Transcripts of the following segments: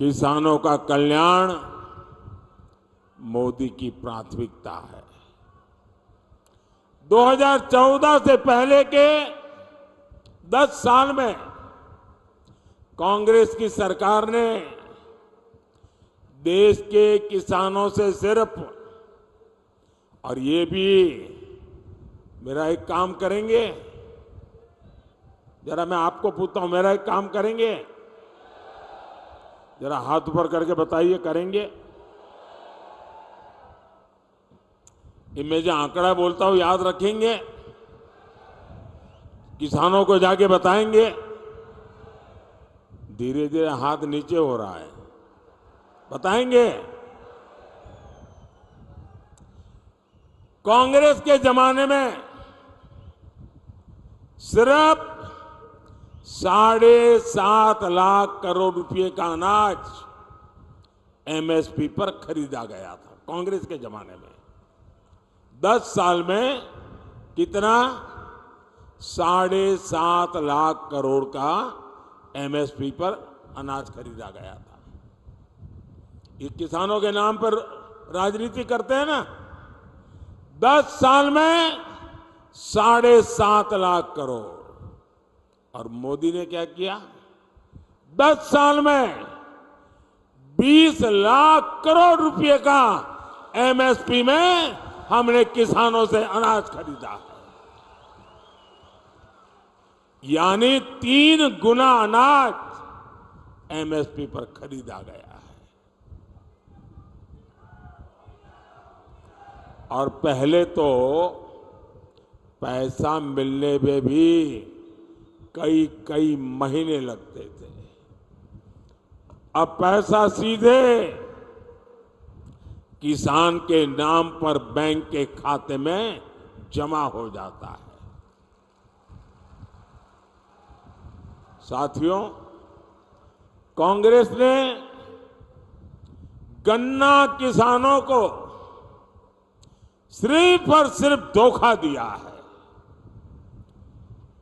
किसानों का कल्याण मोदी की प्राथमिकता है। 2014 से पहले के 10 साल में कांग्रेस की सरकार ने देश के किसानों से सिर्फ, और ये भी मेरा एक काम करेंगे, जरा मैं आपको पूछता हूं, मेरा एक काम करेंगे? जरा हाथ ऊपर करके बताइए, करेंगे? ये मैं जो आंकड़ा बोलता हूं याद रखेंगे? किसानों को जाके बताएंगे? धीरे धीरे हाथ नीचे हो रहा है, बताएंगे? कांग्रेस के जमाने में सिर्फ 7.5 लाख करोड़ रुपए का अनाज एमएसपी पर खरीदा गया था कांग्रेस के जमाने में। 10 साल में कितना? 7.5 लाख करोड़ का एमएसपी पर अनाज खरीदा गया था। ये किसानों के नाम पर राजनीति करते हैं ना। 10 साल में 7.5 लाख करोड़। और मोदी ने क्या किया? 10 साल में 20 लाख करोड़ रुपए का एमएसपी में हमने किसानों से अनाज खरीदा, यानी 3 गुना अनाज एमएसपी पर खरीदा गया है। और पहले तो पैसा मिलने में भी कई महीने लगते थे। अब पैसा सीधे किसान के नाम पर बैंक के खाते में जमा हो जाता है। साथियों, कांग्रेस ने गन्ना किसानों को सिर्फ और सिर्फ धोखा दिया है।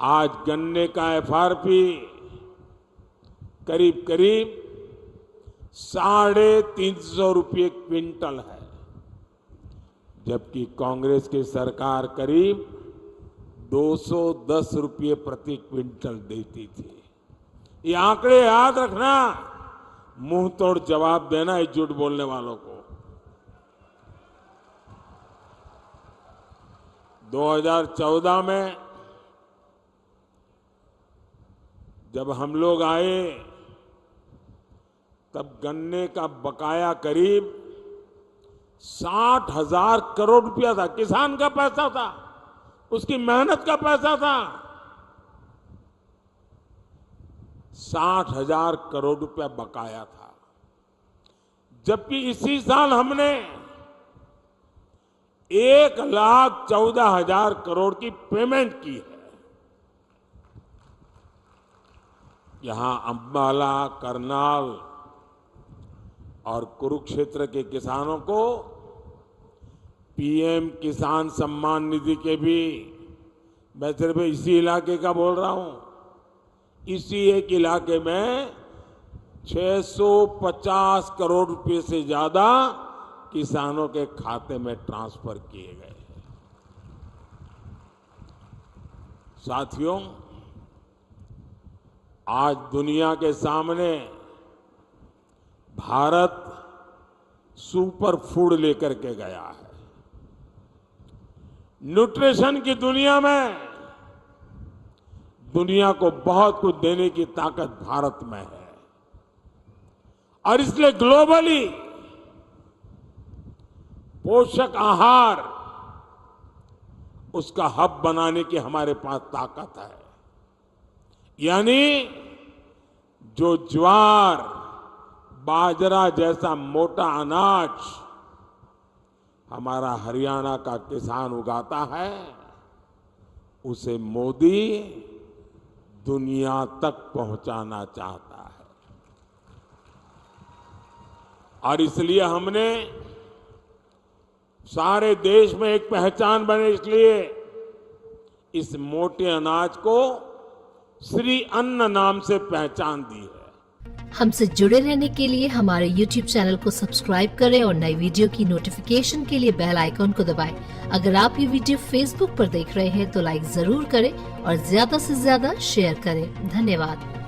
आज गन्ने का एफआरपी करीब 350 रुपये क्विंटल है, जबकि कांग्रेस की सरकार करीब 210 रुपये प्रति क्विंटल देती थी। ये आंकड़े याद रखना, मुंह तोड़ जवाब देना है झूठ बोलने वालों को। 2014 में जब हम लोग आए तब गन्ने का बकाया करीब 60,000 करोड़ रुपया था। किसान का पैसा था, उसकी मेहनत का पैसा था। 60,000 करोड़ रुपया बकाया था, जबकि इसी साल हमने 1,14,000 करोड़ की पेमेंट की है। यहां अंबाला, करनाल और कुरुक्षेत्र के किसानों को पीएम किसान सम्मान निधि के भी, मैं सिर्फ इसी इलाके का बोल रहा हूं, इसी एक इलाके में 650 करोड़ रुपए से ज्यादा किसानों के खाते में ट्रांसफर किए गए हैं। साथियों, आज दुनिया के सामने भारत सुपर फूड लेकर के गया है। न्यूट्रिशन की दुनिया में दुनिया को बहुत कुछ देने की ताकत भारत में है, और इसलिए ग्लोबली पोषक आहार उसका हब बनाने की हमारे पास ताकत है। यानी जो ज्वार, बाजरा जैसा मोटा अनाज हमारा हरियाणा का किसान उगाता है, उसे मोदी दुनिया तक पहुंचाना चाहता है। और इसलिए हमने सारे देश में एक पहचान बने, इसलिए इस मोटे अनाज को श्री अन्न नाम से पहचान दी है। हमसे जुड़े रहने के लिए हमारे YouTube चैनल को सब्सक्राइब करें और नई वीडियो की नोटिफिकेशन के लिए बेल आइकॉन को दबाएं। अगर आप ये वीडियो Facebook पर देख रहे हैं तो लाइक जरूर करें और ज्यादा से ज्यादा शेयर करें। धन्यवाद।